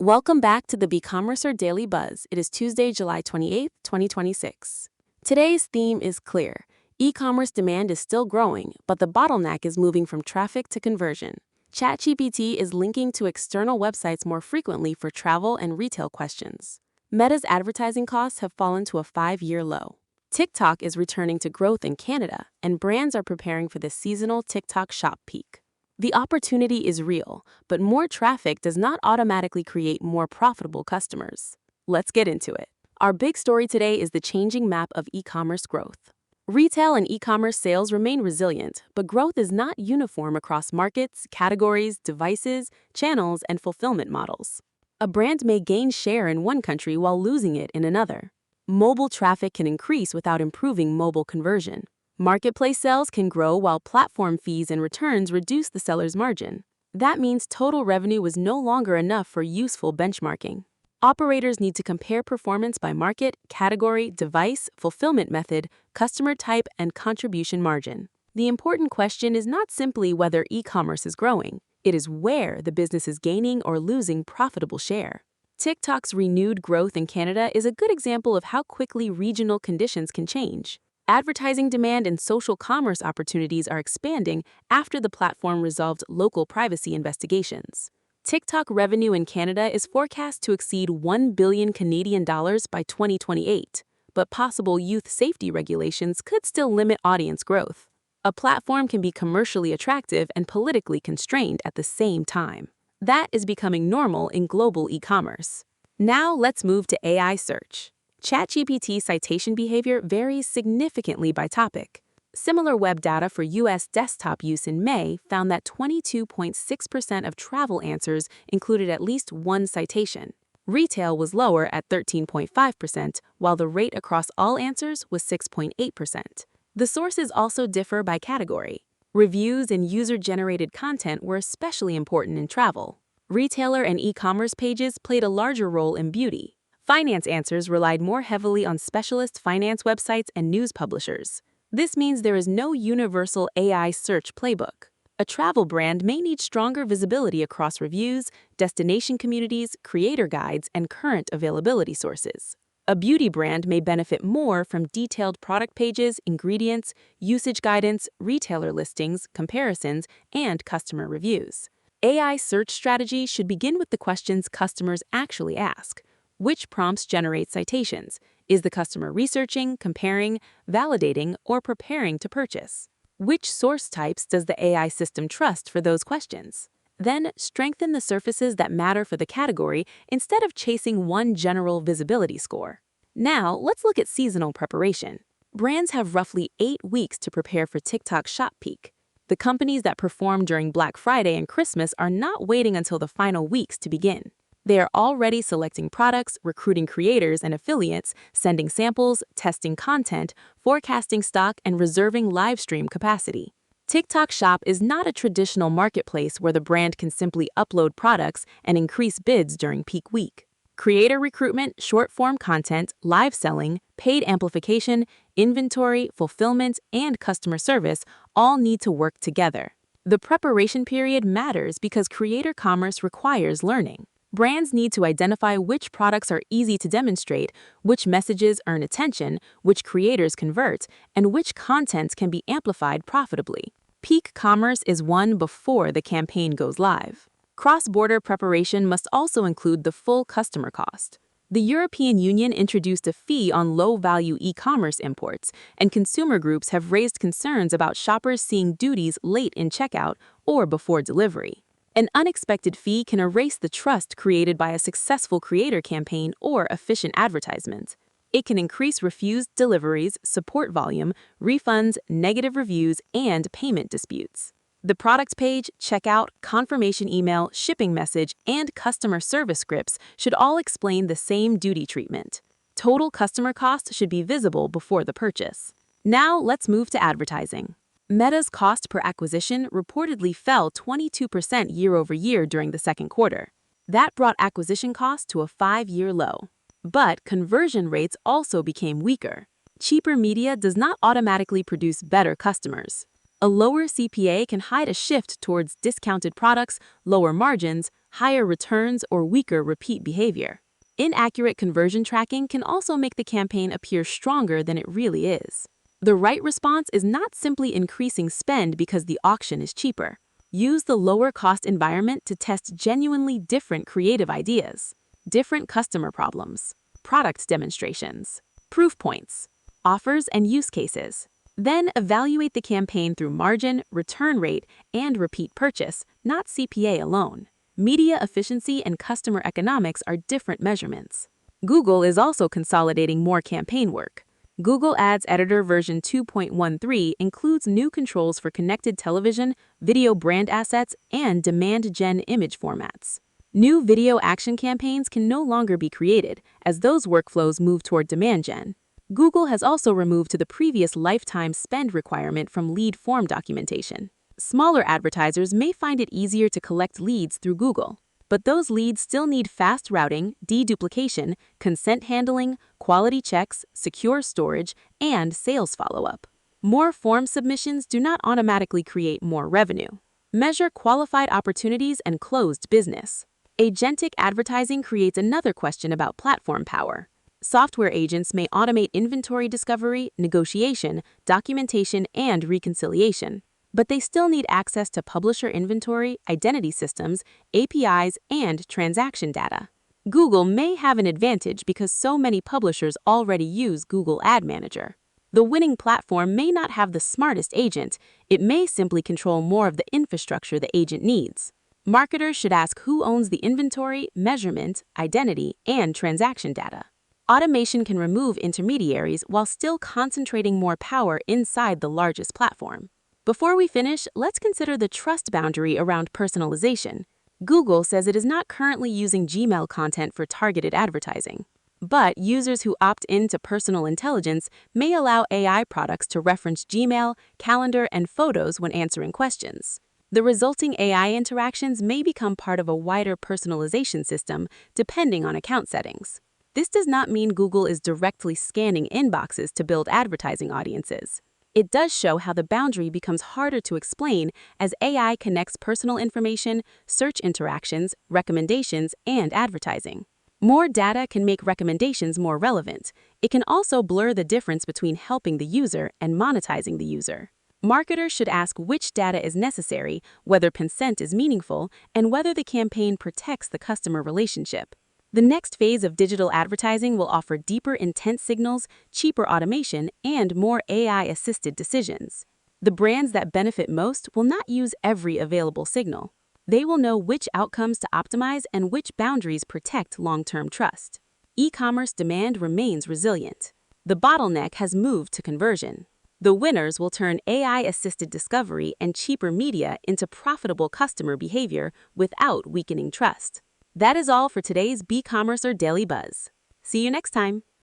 Welcome back to the Beecommercer Daily Buzz. It is Tuesday, July 28th, 2026. Today's theme is clear. E-commerce demand is still growing, but the bottleneck is moving from traffic to conversion. ChatGPT is linking to external websites more frequently for travel and retail questions. Meta's advertising costs have fallen to a 5-year low. TikTok is returning to growth in Canada, and brands are preparing for the seasonal TikTok shop peak. The opportunity is real, but more traffic does not automatically create more profitable customers. Let's get into it. Our big story today is the changing map of e-commerce growth. Retail and e-commerce sales remain resilient, but growth is not uniform across markets, categories, devices, channels, and fulfillment models. A brand may gain share in one country while losing it in another. Mobile traffic can increase without improving mobile conversion. Marketplace sales can grow while platform fees and returns reduce the seller's margin. That means total revenue is no longer enough for useful benchmarking. Operators need to compare performance by market, category, device, fulfillment method, customer type, and contribution margin. The important question is not simply whether e-commerce is growing, it is where the business is gaining or losing profitable share. TikTok's renewed growth in Canada is a good example of how quickly regional conditions can change. Advertising demand and social commerce opportunities are expanding after the platform resolved local privacy investigations. TikTok revenue in Canada is forecast to exceed $1 billion Canadian dollars by 2028, but possible youth safety regulations could still limit audience growth. A platform can be commercially attractive and politically constrained at the same time. That is becoming normal in global e-commerce. Now let's move to AI search. ChatGPT citation behavior varies significantly by topic. Similar web data for U.S. desktop use in May found that 22.6% of travel answers included at least one citation. Retail was lower at 13.5%, while the rate across all answers was 6.8%. The sources also differ by category. Reviews and user-generated content were especially important in travel. Retailer and e-commerce pages played a larger role in beauty. Finance answers relied more heavily on specialist finance websites and news publishers. This means there is no universal AI search playbook. A travel brand may need stronger visibility across reviews, destination communities, creator guides, and current availability sources. A beauty brand may benefit more from detailed product pages, ingredients, usage guidance, retailer listings, comparisons, and customer reviews. AI search strategy should begin with the questions customers actually ask. Which prompts generate citations? Is the customer researching, comparing, validating, or preparing to purchase? Which source types does the AI system trust for those questions? Then, strengthen the surfaces that matter for the category instead of chasing one general visibility score. Now, let's look at seasonal preparation. Brands have roughly 8 weeks to prepare for TikTok shop peak. The companies that perform during Black Friday and Christmas are not waiting until the final weeks to begin. They are already selecting products, recruiting creators and affiliates, sending samples, testing content, forecasting stock, and reserving live stream capacity. TikTok Shop is not a traditional marketplace where the brand can simply upload products and increase bids during peak week. Creator recruitment, short-form content, live selling, paid amplification, inventory, fulfillment, and customer service all need to work together. The preparation period matters because creator commerce requires learning. Brands need to identify which products are easy to demonstrate, which messages earn attention, which creators convert, and which content can be amplified profitably. Peak commerce is won before the campaign goes live. Cross-border preparation must also include the full customer cost. The European Union introduced a fee on low-value e-commerce imports, and consumer groups have raised concerns about shoppers seeing duties late in checkout or before delivery. An unexpected fee can erase the trust created by a successful creator campaign or efficient advertisement. It can increase refused deliveries, support volume, refunds, negative reviews, and payment disputes. The product page, checkout, confirmation email, shipping message, and customer service scripts should all explain the same duty treatment. Total customer cost should be visible before the purchase. Now let's move to advertising. Meta's cost per acquisition reportedly fell 22% year-over-year during the second quarter. That brought acquisition costs to a 5-year low. But conversion rates also became weaker. Cheaper media does not automatically produce better customers. A lower CPA can hide a shift towards discounted products, lower margins, higher returns, or weaker repeat behavior. Inaccurate conversion tracking can also make the campaign appear stronger than it really is. The right response is not simply increasing spend because the auction is cheaper. Use the lower-cost environment to test genuinely different creative ideas, different customer problems, product demonstrations, proof points, offers, and use cases. Then evaluate the campaign through margin, return rate, and repeat purchase, not CPA alone. Media efficiency and customer economics are different measurements. Google is also consolidating more campaign work. Google Ads Editor version 2.13 includes new controls for connected television, video brand assets, and demand gen image formats. New video action campaigns can no longer be created, as those workflows move toward demand gen. Google has also removed the previous lifetime spend requirement from lead form documentation. Smaller advertisers may find it easier to collect leads through Google, but those leads still need fast routing, deduplication, consent handling, quality checks, secure storage, and sales follow-up. More form submissions do not automatically create more revenue. Measure qualified opportunities and closed business. Agentic advertising creates another question about platform power. Software agents may automate inventory discovery, negotiation, documentation, and reconciliation, but they still need access to publisher inventory, identity systems, APIs, and transaction data. Google may have an advantage because so many publishers already use Google Ad Manager. The winning platform may not have the smartest agent, it may simply control more of the infrastructure the agent needs. Marketers should ask who owns the inventory, measurement, identity, and transaction data. Automation can remove intermediaries while still concentrating more power inside the largest platform. Before we finish, let's consider the trust boundary around personalization. Google says it is not currently using Gmail content for targeted advertising. But users who opt into personal intelligence may allow AI products to reference Gmail, calendar, and photos when answering questions. The resulting AI interactions may become part of a wider personalization system depending on account settings. This does not mean Google is directly scanning inboxes to build advertising audiences. It does show how the boundary becomes harder to explain as AI connects personal information, search interactions, recommendations, and advertising. More data can make recommendations more relevant. It can also blur the difference between helping the user and monetizing the user. Marketers should ask which data is necessary, whether consent is meaningful, and whether the campaign protects the customer relationship. The next phase of digital advertising will offer deeper intent signals, cheaper automation, and more AI-assisted decisions. The brands that benefit most will not use every available signal. They will know which outcomes to optimize and which boundaries protect long-term trust. E-commerce demand remains resilient. The bottleneck has moved to conversion. The winners will turn AI-assisted discovery and cheaper media into profitable customer behavior without weakening trust. That is all for today's Beecommercer Daily Buzz. See you next time.